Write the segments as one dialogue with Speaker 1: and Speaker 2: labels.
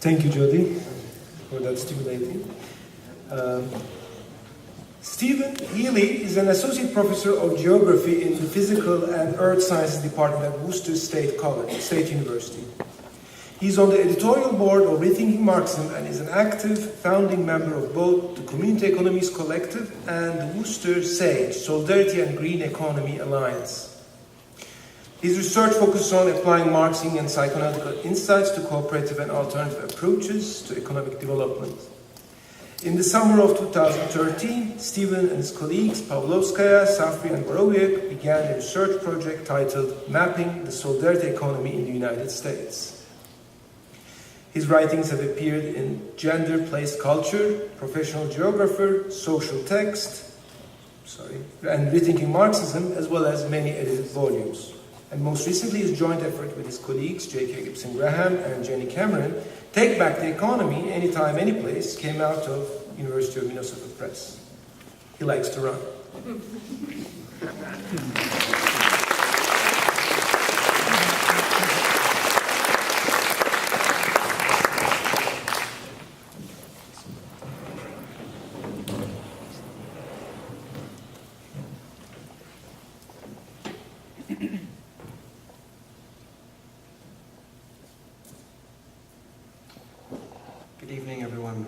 Speaker 1: Thank you, Jody, for that stimulating. Stephen HEALY is an associate professor of geography in the Physical and Earth Sciences Department at Worcester State University. He's on the editorial board of Rethinking Marxism and is an active founding member of both the Community Economies Collective and the Worcester SAGE, Solidarity and Green Economy Alliance. His research focuses on applying Marxian and psychoanalytical insights to cooperative and alternative approaches to economic development. In the summer of 2013, Stephen and his colleagues Pawlowskaya, Safri, and Borowiak began a research project titled Mapping the Solidarity Economy in the United States. His writings have appeared in Gender, Place, Culture, Professional Geographer, Social Text, and Rethinking Marxism, as well as many edited volumes. And most recently, his joint effort with his colleagues J.K. Gibson Graham and Jenny Cameron, Take Back the Economy, Anytime, Anyplace, came out of University of Minnesota Press. He likes to run.
Speaker 2: Good evening, everyone.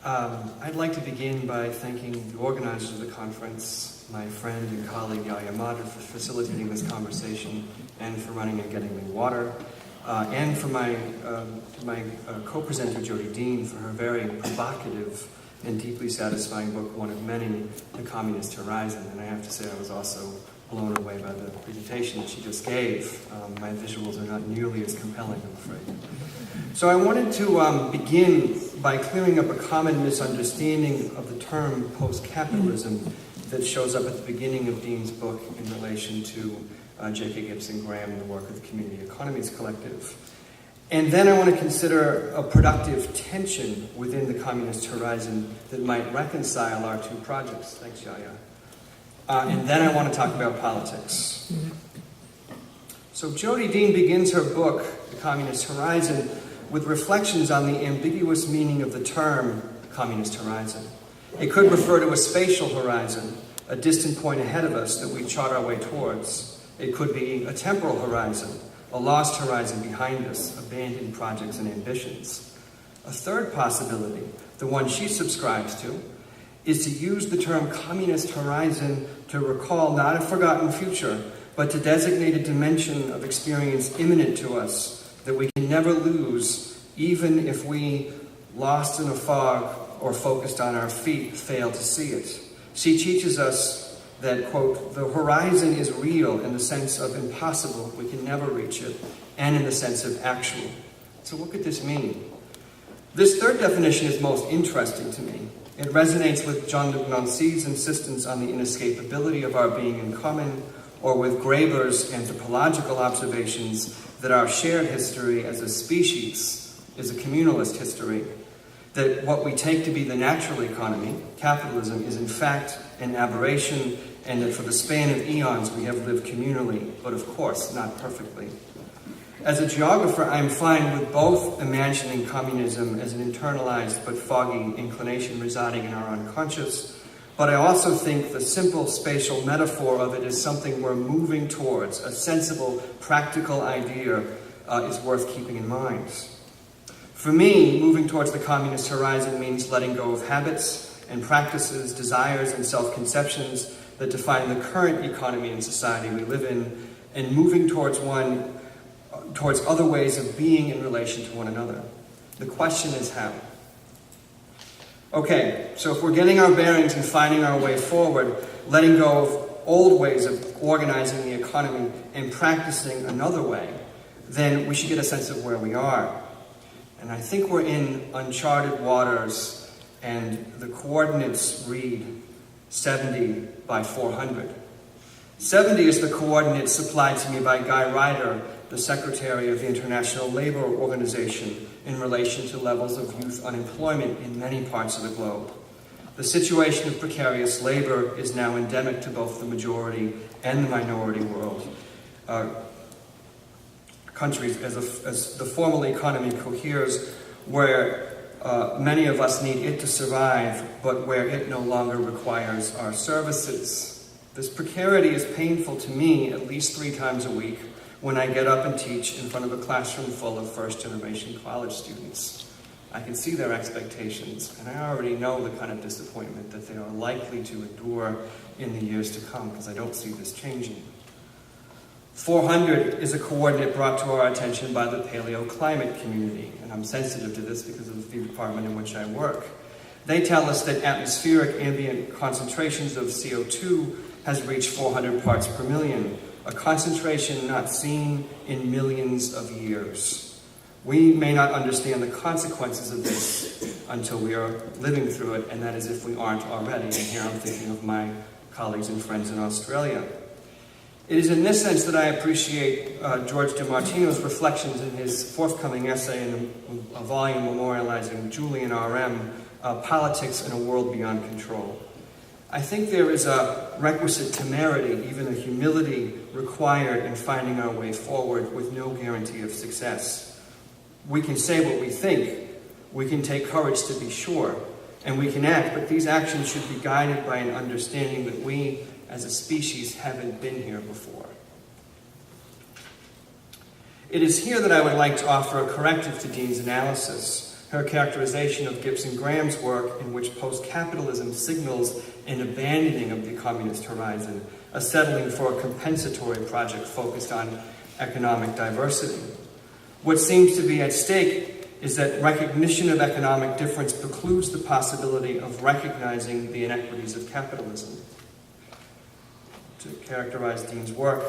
Speaker 2: I'd like to begin by thanking the organizers of the conference, my friend and colleague Yahya Madr for facilitating this conversation and for running and getting me water, and for my co-presenter Jody Dean for her very provocative and deeply satisfying book, one of many, The Communist Horizon. And I have to say I was also blown away by the presentation that she just gave. My visuals are not nearly as compelling, I'm afraid. So I wanted to begin by clearing up a common misunderstanding of the term post-capitalism that shows up at the beginning of Dean's book in relation to J.K. Gibson Graham and the work of the Community Economies Collective. And then I want to consider a productive tension within the Communist Horizon that might reconcile our two projects. Thanks, Yahya. And then I want to talk about politics. So Jody Dean begins her book, The Communist Horizon, with reflections on the ambiguous meaning of the term Communist Horizon. It could refer to a spatial horizon, a distant point ahead of us that we chart our way towards. It could be a temporal horizon, a lost horizon behind us, abandoned projects and ambitions. A third possibility, the one she subscribes to, is to use the term Communist Horizon to recall not a forgotten future, but to designate a dimension of experience imminent to us that we can never lose, even if we, lost in a fog or focused on our feet, fail to see it. She teaches us that, quote, the horizon is real in the sense of impossible, we can never reach it, and in the sense of actual. So what could this mean? This third definition is most interesting to me. It resonates with Jean-Luc Nancy's insistence on the inescapability of our being in common, or with Graeber's anthropological observations that our shared history as a species is a communalist history, that what we take to be the natural economy, capitalism, is in fact an aberration, and that for the span of eons we have lived communally, but of course not perfectly. As a geographer, I'm fine with both imagining communism as an internalized but foggy inclination residing in our unconscious, but I also think the simple spatial metaphor of it is something we're moving towards. A sensible, practical idea is worth keeping in mind. For me, moving towards the communist horizon means letting go of habits and practices, desires and self-conceptions that define the current economy and society we live in, and moving towards other ways of being in relation to one another. The question is how. Okay, so if we're getting our bearings and finding our way forward, letting go of old ways of organizing the economy and practicing another way, then we should get a sense of where we are. And I think we're in uncharted waters, and the coordinates read 70 by 400. 70 is the coordinate supplied to me by Guy Ryder, the Secretary of the International Labor Organization, in relation to levels of youth unemployment in many parts of the globe. The situation of precarious labor is now endemic to both the majority and the minority world. countries as the formal economy coheres, where many of us need it to survive, but where it no longer requires our services. This precarity is painful to me at least 3 times a week when I get up and teach in front of a classroom full of first-generation college students. I can see their expectations, and I already know the kind of disappointment that they are likely to endure in the years to come, because I don't see this changing. 400 is a coordinate brought to our attention by the paleoclimate community, and I'm sensitive to this because of the department in which I work. They tell us that atmospheric ambient concentrations of CO2 has reached 400 parts per million, a concentration not seen in millions of years. We may not understand the consequences of this until we are living through it, and that is if we aren't already. And here I'm thinking of my colleagues and friends in Australia. It is in this sense that I appreciate George DiMartino's reflections in his forthcoming essay in a volume memorializing Julian R.M., Politics in a World Beyond Control. I think there is a requisite temerity, even a humility required in finding our way forward with no guarantee of success. We can say what we think, we can take courage to be sure, and we can act, but these actions should be guided by an understanding that we, as a species, haven't been here before. It is here that I would like to offer a corrective to Dean's analysis, her characterization of Gibson Graham's work in which post-capitalism signals an abandoning of the communist horizon, a settling for a compensatory project focused on economic diversity. What seems to be at stake is that recognition of economic difference precludes the possibility of recognizing the inequities of capitalism. To characterize Dean's work,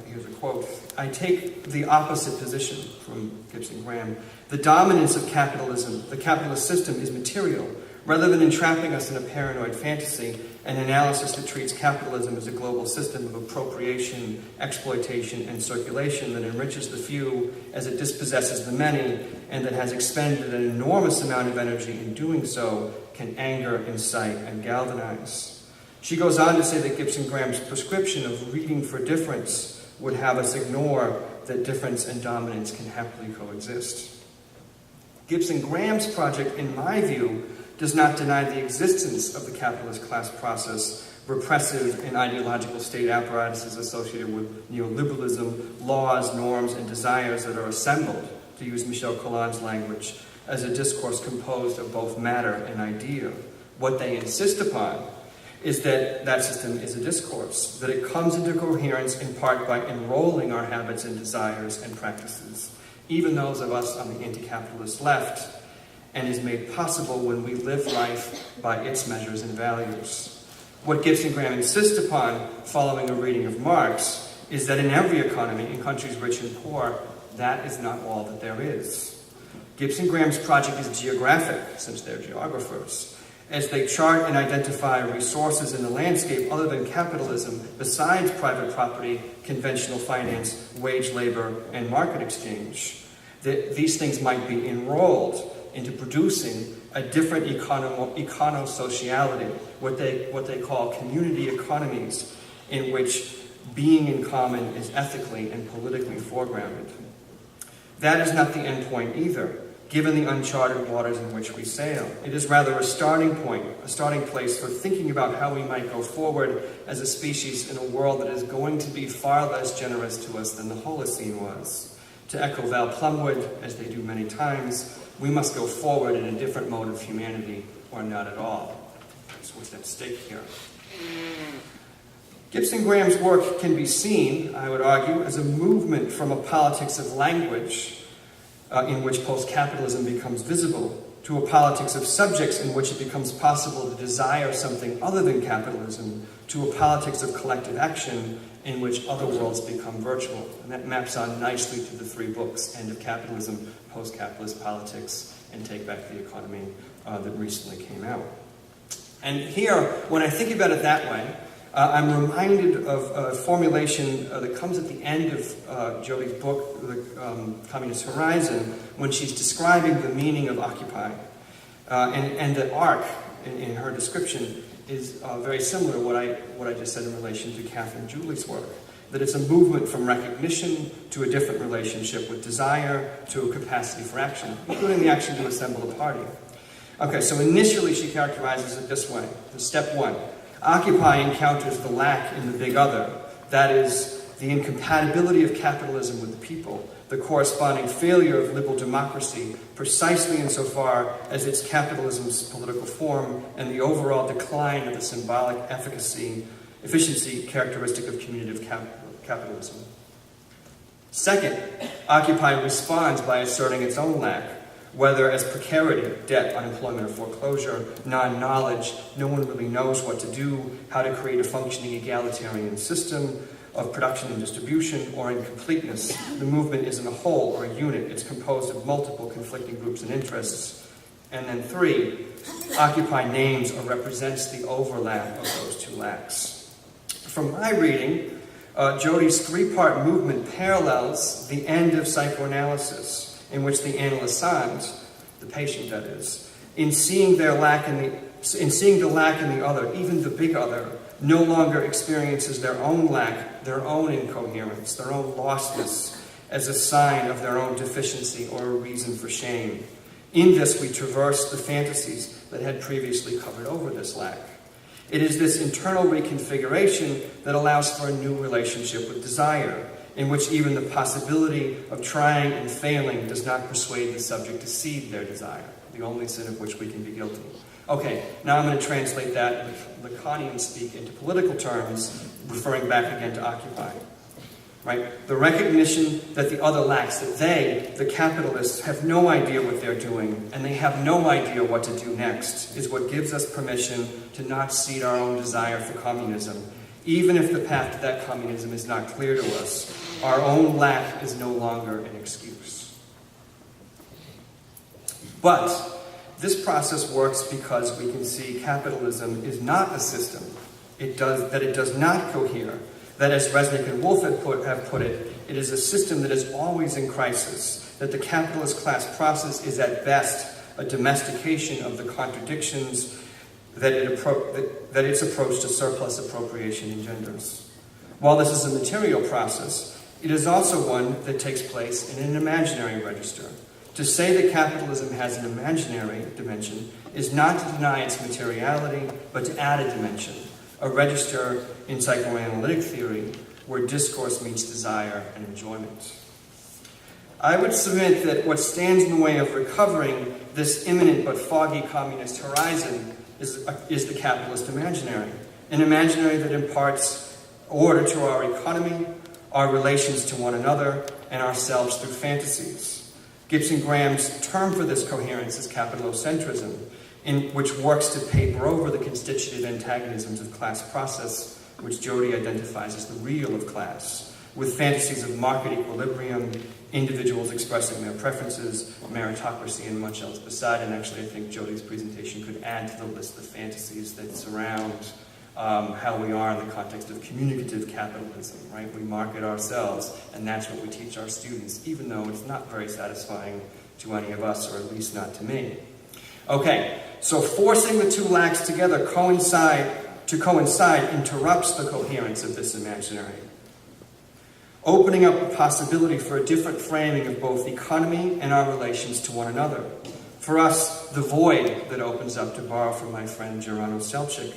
Speaker 2: here's a quote: "I take the opposite position," from Gibson Graham. "The dominance of capitalism, the capitalist system, is material. Rather than entrapping us in a paranoid fantasy, an analysis that treats capitalism as a global system of appropriation, exploitation, and circulation that enriches the few as it dispossesses the many, and that has expended an enormous amount of energy in doing so, can anger, incite, and galvanize." She goes on to say that Gibson Graham's prescription of reading for difference would have us ignore that difference and dominance can happily coexist. Gibson Graham's project, in my view, does not deny the existence of the capitalist class process, repressive and ideological state apparatuses associated with neoliberalism, laws, norms, and desires that are assembled, to use Michel Collin's language, as a discourse composed of both matter and idea. What they insist upon is that that system is a discourse, that it comes into coherence in part by enrolling our habits and desires and practices, even those of us on the anti-capitalist left, and is made possible when we live life by its measures and values. What Gibson Graham insists upon, following a reading of Marx, is that in every economy, in countries rich and poor, that is not all that there is. Gibson Graham's project is geographic, since they're geographers. As they chart and identify resources in the landscape other than capitalism, besides private property, conventional finance, wage labor, and market exchange, these things might be enrolled into producing a different econo-sociality, what they call community economies, in which being in common is ethically and politically foregrounded. That is not the end point either, given the uncharted waters in which we sail. It is rather a starting point, a starting place for thinking about how we might go forward as a species in a world that is going to be far less generous to us than the Holocene was. To echo Val Plumwood, as they do many times, we must go forward in a different mode of humanity, or not at all. That's what's at stake here. Gibson Graham's work can be seen, I would argue, as a movement from a politics of language in which post-capitalism becomes visible, to a politics of subjects in which it becomes possible to desire something other than capitalism, to a politics of collective action in which other worlds become virtual. And that maps on nicely to the 3 books, End of Capitalism, Post-Capitalist Politics, and Take Back the Economy, that recently came out. And here, when I think about it that way, I'm reminded of a formulation that comes at the end of Jodi's book, The Communist Horizon, when she's describing the meaning of Occupy. And the arc in her description is very similar to what I just said in relation to Kath and Julie's work. that it's a movement from recognition to a different relationship with desire to a capacity for action, including the action to assemble a party. Okay, so initially she characterizes it this way. Step 1, Occupy encounters the lack in the big other, that is, the incompatibility of capitalism with the people, the corresponding failure of liberal democracy precisely insofar as its capitalism's political form and the overall decline of the symbolic efficiency characteristic of commutative capitalism. Second, Occupy responds by asserting its own lack, whether as precarity, debt, unemployment, or foreclosure, non-knowledge, no one really knows what to do, how to create a functioning egalitarian system of production and distribution, or incompleteness. The movement isn't a whole or a unit. It's composed of multiple conflicting groups and interests. And then 3, Occupy names or represents the overlap of those two lacks. From my reading, Jodi's 3-part movement parallels the end of psychoanalysis, in which the analysand, the patient that is, in seeing the lack in the other, even the big other, no longer experiences their own lack, their own incoherence, their own lostness as a sign of their own deficiency or a reason for shame. In this, we traverse the fantasies that had previously covered over this lack. It is this internal reconfiguration that allows for a new relationship with desire, in which even the possibility of trying and failing does not persuade the subject to cede their desire, the only sin of which we can be guilty. Okay, now I'm going to translate that Lacanian speak into political terms, referring back again to Occupy. Right? The recognition that the other lacks, that they, the capitalists, have no idea what they're doing, and they have no idea what to do next, is what gives us permission to not cede our own desire for communism. Even if the path to that communism is not clear to us, our own lack is no longer an excuse. But this process works because we can see capitalism is not a system. It does not cohere. That, as Resnick and Wolff have put it, it is a system that is always in crisis. That the capitalist class process is at best a domestication of the contradictions that its approach to surplus appropriation engenders. While this is a material process, it is also one that takes place in an imaginary register. To say that capitalism has an imaginary dimension is not to deny its materiality, but to add a dimension, a register in psychoanalytic theory where discourse meets desire and enjoyment. I would submit that what stands in the way of recovering this imminent but foggy communist horizon is the capitalist imaginary, an imaginary that imparts order to our economy, our relations to one another, and ourselves through fantasies. Gibson Graham's term for this coherence is capitalocentrism, which works to paper over the constitutive antagonisms of class process, which Jodi identifies as the real of class, with fantasies of market equilibrium, individuals expressing their preferences, meritocracy, and much else beside. And actually, I think Jodi's presentation could add to the list of fantasies that surround how we are in the context of communicative capitalism, right? We market ourselves, and that's what we teach our students, even though it's not very satisfying to any of us, or at least not to me. Okay, so forcing the two lacks together coincide interrupts the coherence of this imaginary, opening up the possibility for a different framing of both economy and our relations to one another. For us, the void that opens up, to borrow from my friend Gerano Selchik,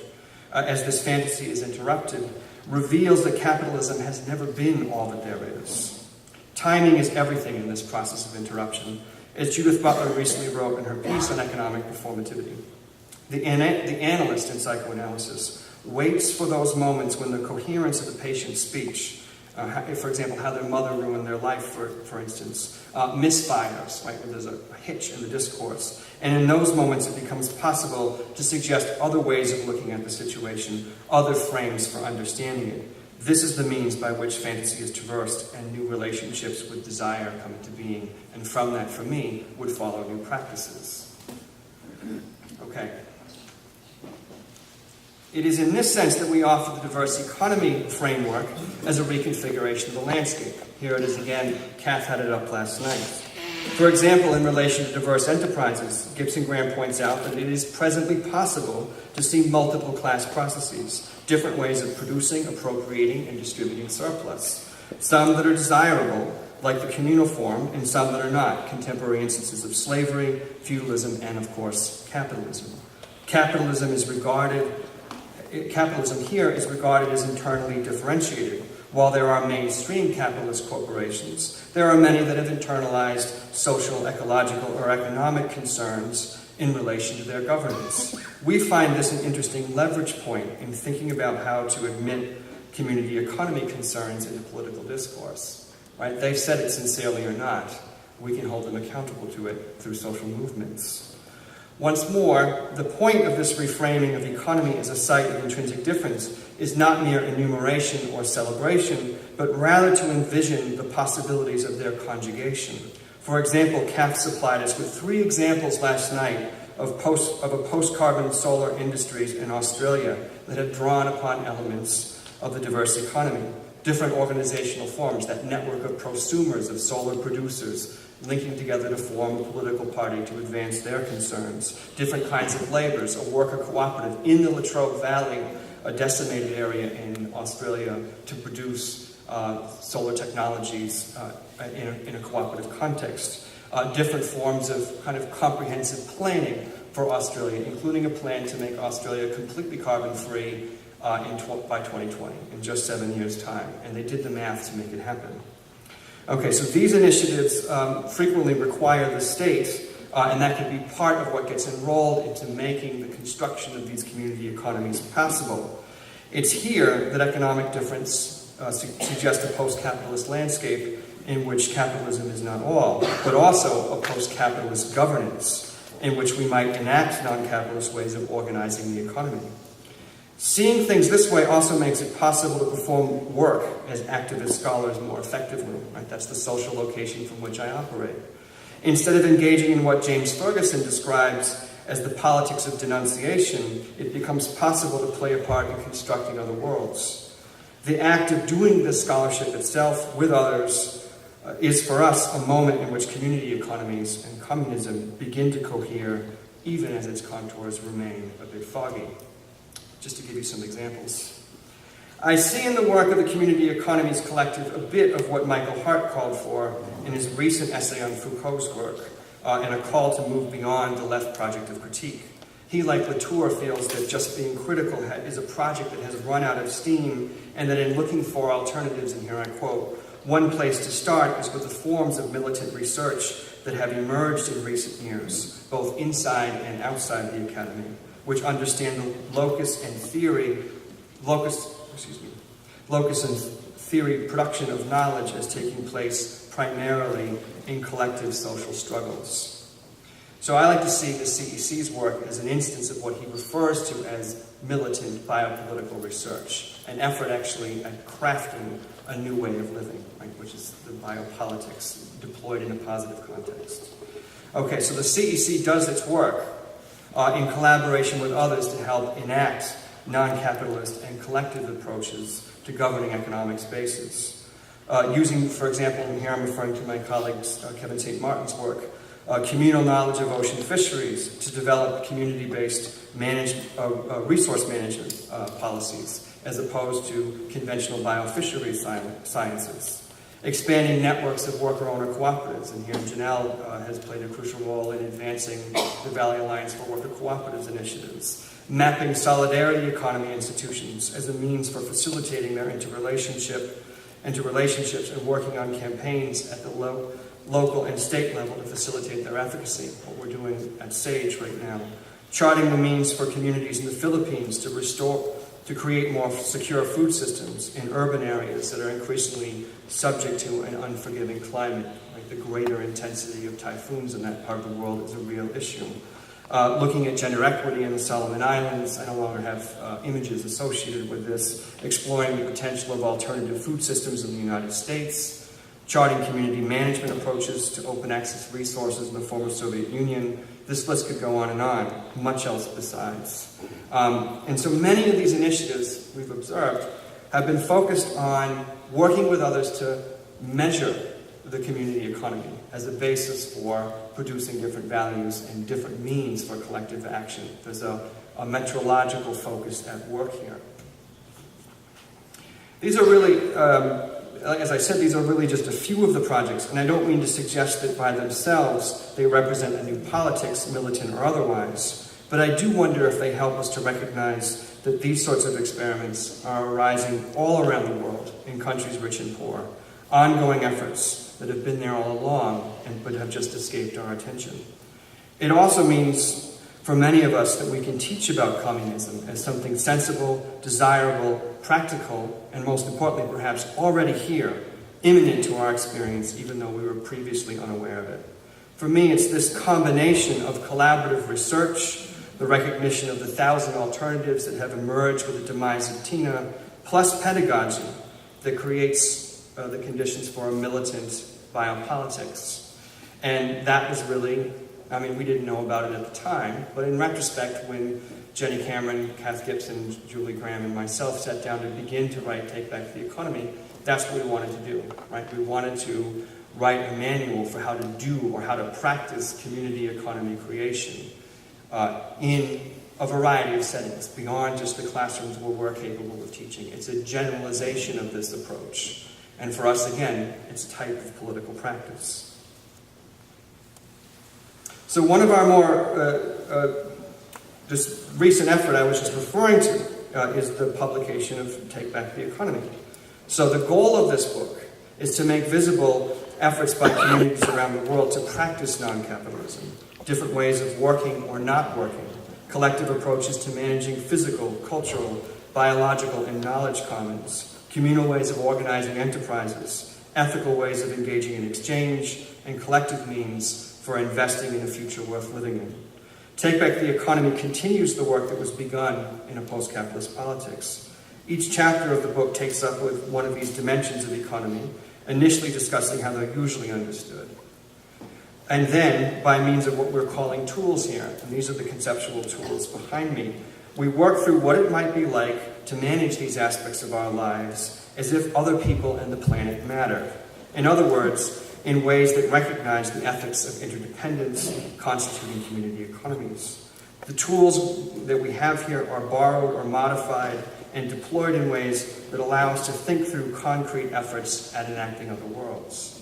Speaker 2: as this fantasy is interrupted, reveals that capitalism has never been all that there is. Timing is everything in this process of interruption, as Judith Butler recently wrote in her piece on economic performativity. The analyst in psychoanalysis waits for those moments when the coherence of the patient's speech, for example, how their mother ruined their life, for instance, misfires, right, where there's a hitch in the discourse. And in those moments, it becomes possible to suggest other ways of looking at the situation, other frames for understanding it. This is the means by which fantasy is traversed and new relationships with desire come into being. And from that, for me, would follow new practices. Okay. It is in this sense that we offer the diverse economy framework as a reconfiguration of the landscape. Here it is again. Kath had it up last night. For example, in relation to diverse enterprises, Gibson Graham points out that it is presently possible to see multiple class processes, different ways of producing, appropriating, and distributing surplus. Some that are desirable, like the communal form, and some that are not, contemporary instances of slavery, feudalism, and of course, capitalism. Capitalism here is regarded as internally differentiated. While there are mainstream capitalist corporations, there are many that have internalized social, ecological, or economic concerns in relation to their governance. We find this an interesting leverage point in thinking about how to admit community economy concerns into political discourse. Right? They've said it sincerely or not. We can hold them accountable to it through social movements. Once more, the point of this reframing of economy as a site of intrinsic difference is not mere enumeration or celebration, but rather to envision the possibilities of their conjugation. For example, CAF supplied us with 3 examples last night of a post-carbon solar industries in Australia that have drawn upon elements of the diverse economy. Different organizational forms, that network of prosumers, of solar producers, linking together to form a political party to advance their concerns. Different kinds of labors, a worker cooperative in the Latrobe Valley, a decimated area in Australia, to produce solar technologies in a cooperative context. Different forms of kind of comprehensive planning for Australia, including a plan to make Australia completely carbon-free by 2020, in just 7 years' time. And they did the math to make it happen. Okay, so these initiatives frequently require the state, and that can be part of what gets enrolled into making the construction of these community economies possible. It's here that economic difference suggests a post-capitalist landscape in which capitalism is not all, but also a post-capitalist governance in which we might enact non-capitalist ways of organizing the economy. Seeing things this way also makes it possible to perform work as activist scholars more effectively. Right? That's the social location from which I operate. Instead of engaging in what James Ferguson describes as the politics of denunciation, it becomes possible to play a part in constructing other worlds. The act of doing this scholarship itself with others is for us a moment in which community economies and communism begin to cohere, even as its contours remain a bit foggy. Just to give you some examples. I see in the work of the Community Economies Collective a bit of what Michael Hart called for in his recent essay on Foucault's work, and a call to move beyond the left project of critique. He, like Latour, feels that just being critical is a project that has run out of steam, and that in looking for alternatives, and here I quote, "One place to start is with the forms of militant research that have emerged in recent years, both inside and outside the academy, which understand the locus and theory production of knowledge as taking place primarily in collective social struggles." So I like to see the CEC's work as an instance of what he refers to as militant biopolitical research, an effort actually at crafting a new way of living, right, which is the biopolitics deployed in a positive context. Okay, so the CEC does its work in collaboration with others to help enact non-capitalist and collective approaches to governing economic spaces. Using, for example, and here I'm referring to my colleagues Kevin St. Martin's work, communal knowledge of ocean fisheries to develop community-based resource management policies as opposed to conventional biofisheries sciences. Expanding networks of worker-owner cooperatives, and here Janelle has played a crucial role in advancing the Valley Alliance for Worker Cooperatives initiatives. Mapping solidarity economy institutions as a means for facilitating their interrelationships and working on campaigns at the local and state level to facilitate their efficacy, what we're doing at SAGE right now. Charting the means for communities in the Philippines to create more secure food systems in urban areas that are increasingly subject to an unforgiving climate. Like the greater intensity of typhoons in that part of the world is a real issue. Looking at gender equity in the Solomon Islands, I no longer have images associated with this, exploring the potential of alternative food systems in the United States, charting community management approaches to open access resources in the former Soviet Union. This list could go on and on, much else besides. And so many of these initiatives we've observed have been focused on working with others to measure the community economy as a basis for producing different values and different means for collective action. There's a metrological focus at work here. These are really, as I said, these are really just a few of the projects, and I don't mean to suggest that by themselves they represent a new politics, militant or otherwise, but I do wonder if they help us to recognize that these sorts of experiments are arising all around the world, in countries rich and poor, ongoing efforts that have been there all along but have just escaped our attention. It also means for many of us that we can teach about communism as something sensible, desirable, practical, and most importantly perhaps already here, imminent to our experience even though we were previously unaware of it. For me, it's this combination of collaborative research, the recognition of the 1,000 alternatives that have emerged with the demise of TINA, plus pedagogy that creates the conditions for a militant biopolitics. And that was really, I mean, we didn't know about it at the time, but in retrospect, when Jenny Cameron, Kath Gibson, Julie Graham, and myself sat down to begin to write Take Back the Economy, that's what we wanted to do, right? We wanted to write a manual for how to do or how to practice community economy creation in a variety of settings, beyond just the classrooms where we're capable of teaching. It's a generalization of this approach. And for us, again, it's a type of political practice. So one of our more this recent effort I was just referring to is the publication of Take Back the Economy. So the goal of this book is to make visible efforts by communities around the world to practice non-capitalism, different ways of working or not working, collective approaches to managing physical, cultural, biological, and knowledge commons, communal ways of organizing enterprises, ethical ways of engaging in exchange, and collective means for investing in a future worth living in. Take Back the Economy continues the work that was begun in a post-capitalist politics. Each chapter of the book takes up with one of these dimensions of economy, initially discussing how they're usually understood. And then, by means of what we're calling tools here, and these are the conceptual tools behind me, we work through what it might be like to manage these aspects of our lives as if other people and the planet matter. In other words, in ways that recognize the ethics of interdependence constituting community economies. The tools that we have here are borrowed or modified and deployed in ways that allow us to think through concrete efforts at enacting other worlds.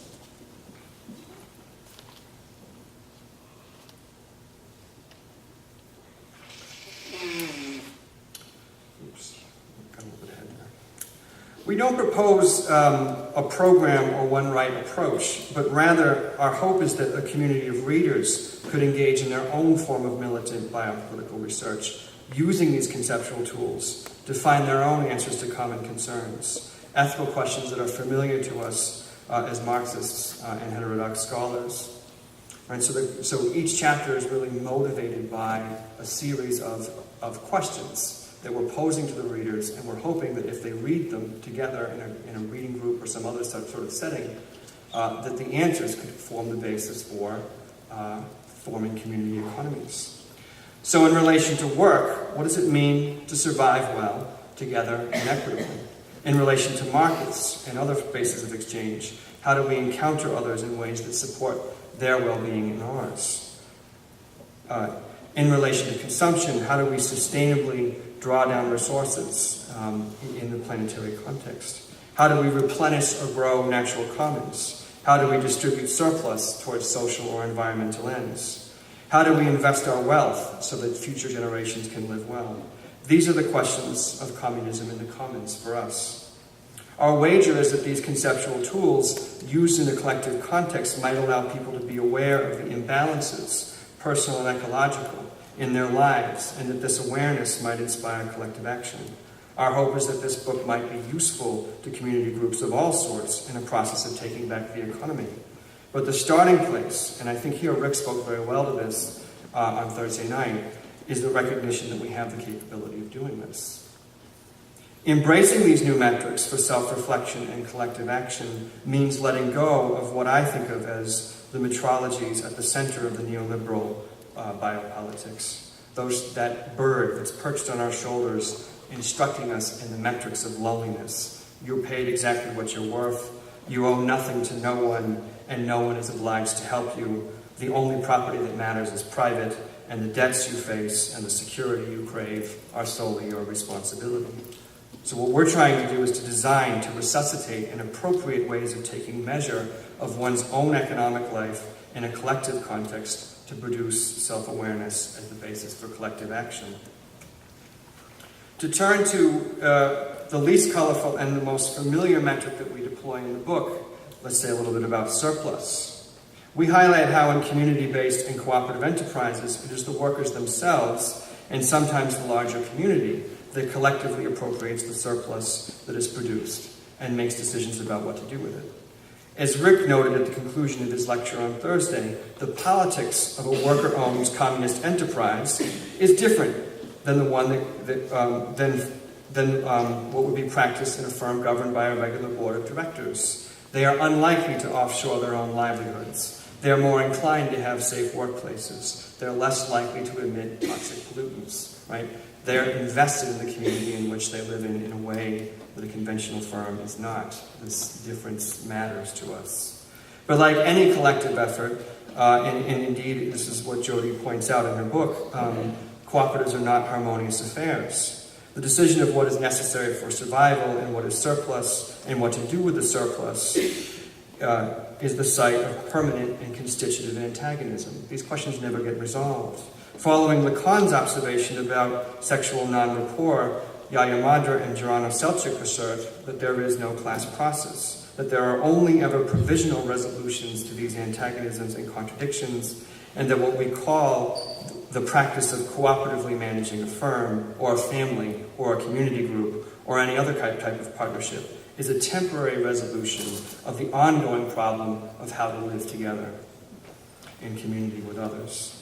Speaker 2: We don't propose a program or one-right approach, but rather our hope is that a community of readers could engage in their own form of militant biopolitical research, using these conceptual tools to find their own answers to common concerns, ethical questions that are familiar to us as Marxists and heterodox scholars. Right, so each chapter is really motivated by a series of questions that we're posing to the readers, and we're hoping that if they read them together in a reading group or some other sort of setting, that the answers could form the basis for forming community economies. So in relation to work, what does it mean to survive well, together, and equitably? In relation to markets and other bases of exchange, how do we encounter others in ways that support their well-being and ours? In relation to consumption, how do we sustainably draw down resources in the planetary context? How do we replenish or grow natural commons? How do we distribute surplus towards social or environmental ends? How do we invest our wealth so that future generations can live well? These are the questions of communism in the commons for us. Our wager is that these conceptual tools, used in a collective context, might allow people to be aware of the imbalances, personal and ecological, in their lives, and that this awareness might inspire collective action. Our hope is that this book might be useful to community groups of all sorts in a process of taking back the economy. But the starting place, and I think here Rick spoke very well to this on Thursday night, is the recognition that we have the capability of doing this. Embracing these new metrics for self-reflection and collective action means letting go of what I think of as the metrologies at the center of the neoliberal biopolitics. That bird that's perched on our shoulders, instructing us in the metrics of lowliness. You're paid exactly what you're worth. You owe nothing to no one, and no one is obliged to help you. The only property that matters is private, and the debts you face and the security you crave are solely your responsibility. So what we're trying to do is to design, to resuscitate in appropriate ways of taking measure of one's own economic life in a collective context to produce self-awareness as the basis for collective action. To turn to the least colorful and the most familiar metric that we deploy in the book, let's say a little bit about surplus. We highlight how in community-based and cooperative enterprises, it is the workers themselves, and sometimes the larger community, that collectively appropriates the surplus that is produced and makes decisions about what to do with it. As Rick noted at the conclusion of his lecture on Thursday, the politics of a worker-owned communist enterprise is different than the one than what would be practiced in a firm governed by a regular board of directors. They are unlikely to offshore their own livelihoods. They are more inclined to have safe workplaces. They're less likely to emit toxic pollutants, right? They're invested in the community in which they live in a way that a conventional firm is not. This difference matters to us. But like any collective effort, and indeed this is what Jody points out in her book, cooperatives are not harmonious affairs. The decision of what is necessary for survival and what is surplus and what to do with the surplus is the site of permanent and constitutive antagonism. These questions never get resolved. Following Lacan's observation about sexual non-rapport, Yaya Madra and Geronimo Selchuk assert that there is no class process, that there are only ever provisional resolutions to these antagonisms and contradictions, and that what we call the practice of cooperatively managing a firm or a family or a community group or any other type of partnership is a temporary resolution of the ongoing problem of how to live together in community with others.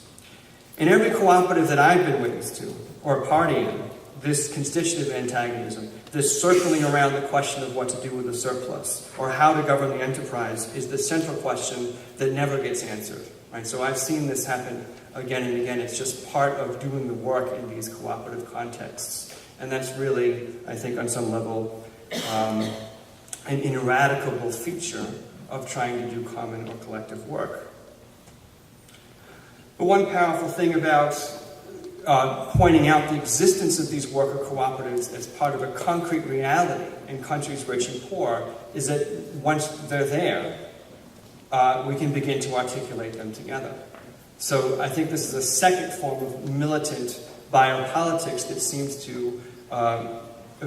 Speaker 2: In every cooperative that I've been witness to, or party in, this constitutive antagonism, this circling around the question of what to do with the surplus, or how to govern the enterprise, is the central question that never gets answered. Right? So I've seen this happen again and again. It's just part of doing the work in these cooperative contexts. And that's really, I think, on some level, an ineradicable feature of trying to do common or collective work. But one powerful thing about pointing out the existence of these worker cooperatives as part of a concrete reality in countries rich and poor is that once they're there, we can begin to articulate them together. So I think this is a second form of militant biopolitics that seems to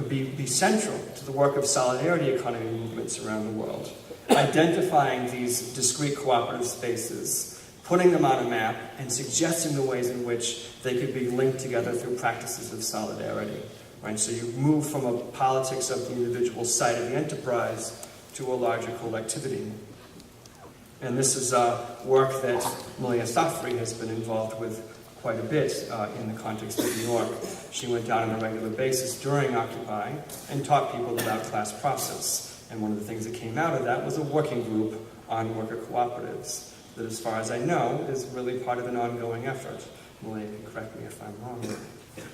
Speaker 2: be central to the work of solidarity economy movements around the world. Identifying these discrete cooperative spaces, putting them on a map, and suggesting the ways in which they could be linked together through practices of solidarity. Right? So you move from a politics of the individual side of the enterprise to a larger collectivity. And this is work that Malia Safri has been involved with quite a bit in the context of New York. She went down on a regular basis during Occupy and taught people about class process. And one of the things that came out of that was a working group on worker cooperatives that, as far as I know, is really part of an ongoing effort. Malia can correct me if I'm wrong. Okay.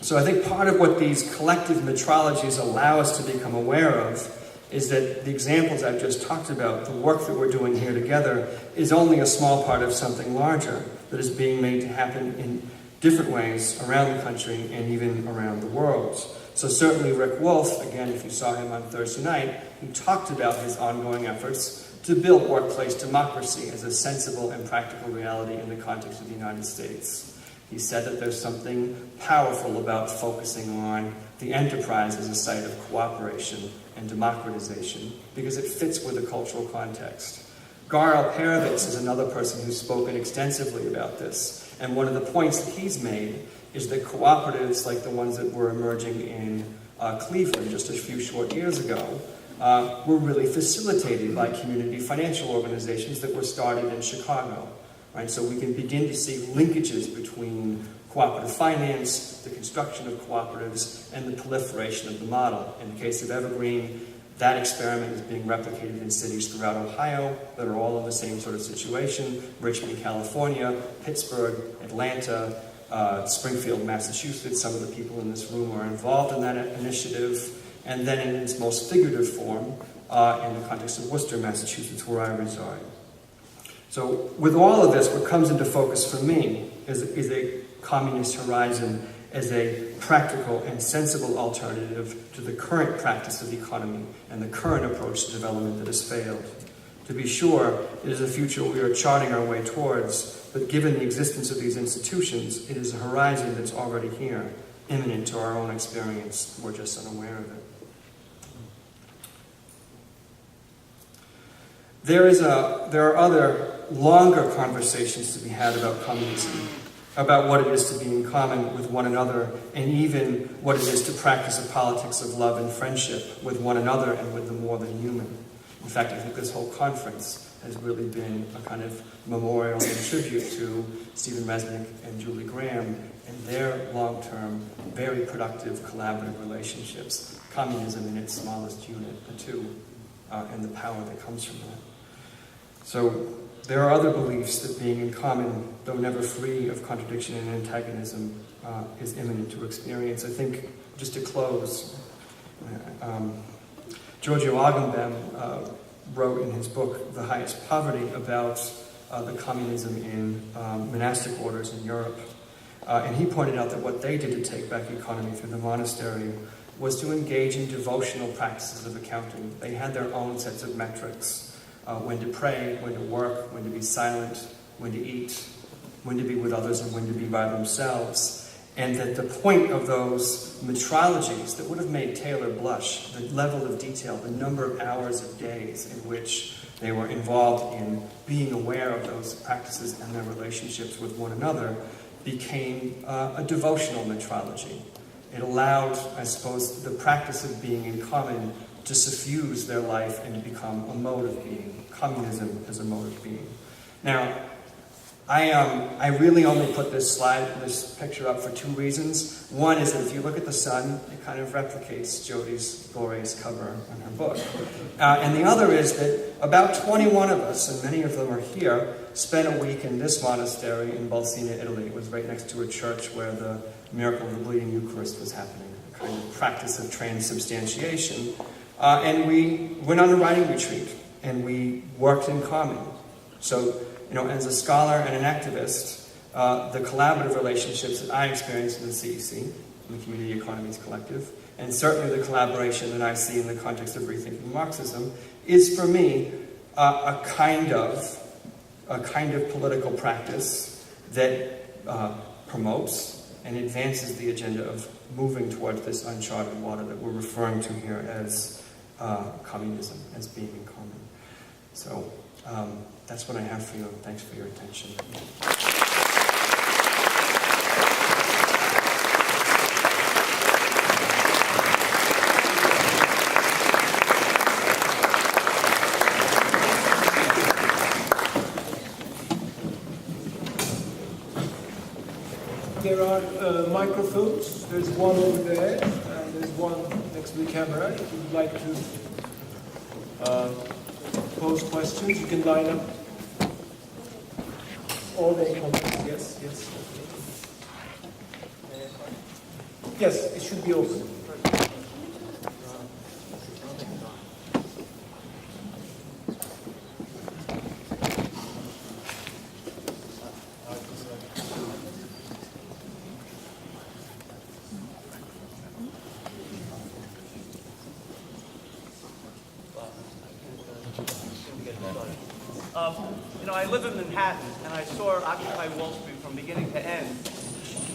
Speaker 2: So I think part of what these collective metrologies allow us to become aware of is that the examples I've just talked about, the work that we're doing here together, is only a small part of something larger that is being made to happen in different ways around the country and even around the world. So certainly Rick Wolf, again, if you saw him on Thursday night, he talked about his ongoing efforts to build workplace democracy as a sensible and practical reality in the context of the United States. He said that there's something powerful about focusing on the enterprise as a site of cooperation and democratization because it fits with the cultural context. Garl Perovitz is another person who's spoken extensively about this, and one of the points that he's made is that cooperatives like the ones that were emerging in Cleveland just a few short years ago were really facilitated by community financial organizations that were started in Chicago. Right? So we can begin to see linkages between cooperative finance, the construction of cooperatives, and the proliferation of the model. In the case of Evergreen, that experiment is being replicated in cities throughout Ohio that are all in the same sort of situation: Richmond, California, Pittsburgh, Atlanta, Springfield, Massachusetts. Some of the people in this room are involved in that initiative. And then in its most figurative form, in the context of Worcester, Massachusetts, where I reside. So with all of this, what comes into focus for me is a communist horizon as a practical and sensible alternative to the current practice of the economy and the current approach to development that has failed. To be sure, it is a future we are charting our way towards, but given the existence of these institutions, it is a horizon that's already here, imminent to our own experience. We're just unaware of it. There are other longer conversations to be had about communism, about what it is to be in common with one another, and even what it is to practice a politics of love and friendship with one another and with the more than human. In fact, I think this whole conference has really been a kind of memorial and tribute to Stephen Resnick and Julie Graham and their long-term, very productive collaborative relationships, communism in its smallest unit, the two, and the power that comes from that. So there are other beliefs that being in common, though never free of contradiction and antagonism, is imminent to experience. I think, just to close, Giorgio Agamben wrote in his book, The Highest Poverty, about the communism in monastic orders in Europe. And he pointed out that what they did to take back economy through the monastery was to engage in devotional practices of accounting. They had their own sets of metrics. When to pray, when to work, when to be silent, when to eat, when to be with others, and when to be by themselves. And that the point of those metrologies that would have made Taylor blush, the level of detail, the number of hours of days in which they were involved in being aware of those practices and their relationships with one another, became a devotional metrology. It allowed, I suppose, the practice of being in common to suffuse their life and to become a mode of being. Communism as a mode of being. Now, I really only put this picture up for two reasons. One is that if you look at the sun, it kind of replicates Jodi's glorious cover on her book. And the other is that about 21 of us, and many of them are here, spent a week in this monastery in Bolsena, Italy. It was right next to a church where the miracle of the bleeding Eucharist was happening, a kind of practice of transubstantiation. And we went on a writing retreat, and we worked in common. So, as a scholar and an activist, the collaborative relationships that I experienced in the CEC, in the Community Economies Collective, and certainly the collaboration that I see in the context of Rethinking Marxism, is for me a kind of political practice that promotes and advances the agenda of moving towards this uncharted water that we're referring to here as communism, as being in common. So that's what I have for you. Thanks for your attention.
Speaker 1: There are microphones. There's one over there, and there's one next to the camera. If you'd like to pose questions, you can line up. All the comments. Yes. Yes, it should be open.
Speaker 3: I live in Manhattan, and I saw Occupy Wall Street from beginning to end.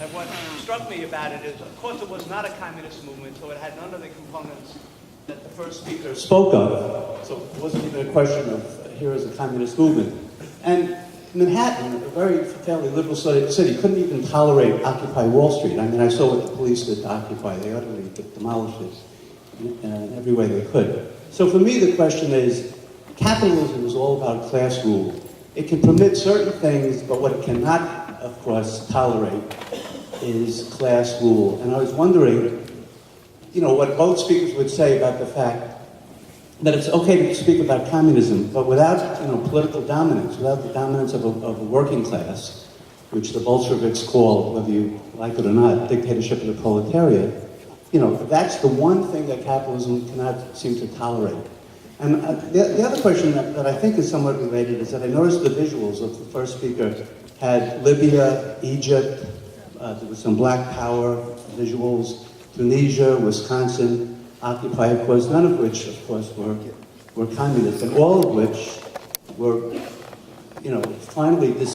Speaker 3: And what struck me about it is, of course, it was not a communist movement, so it had none of the components that the first speaker spoke of. So it wasn't even a question of here is a communist movement. And Manhattan, a very fairly liberal city, couldn't even tolerate Occupy Wall Street. I mean, I saw what the police did to Occupy. They utterly demolished it in every way they could. So for me, the question is, capitalism is all about class rule. It can permit certain things, but what it cannot, of course, tolerate is class rule. And I was wondering, what both speakers would say about the fact that it's okay to speak about communism, but without, political dominance, without the dominance of a working class, which the Bolsheviks call, whether you like it or not, dictatorship of the proletariat. That's the one thing that capitalism cannot seem to tolerate.
Speaker 4: And the other question that I think is somewhat related is that I noticed the visuals of the first speaker had Libya, Egypt, there was some Black Power visuals, Tunisia, Wisconsin, Occupy, of course, none of which, of course, were communist, and all of which were, finally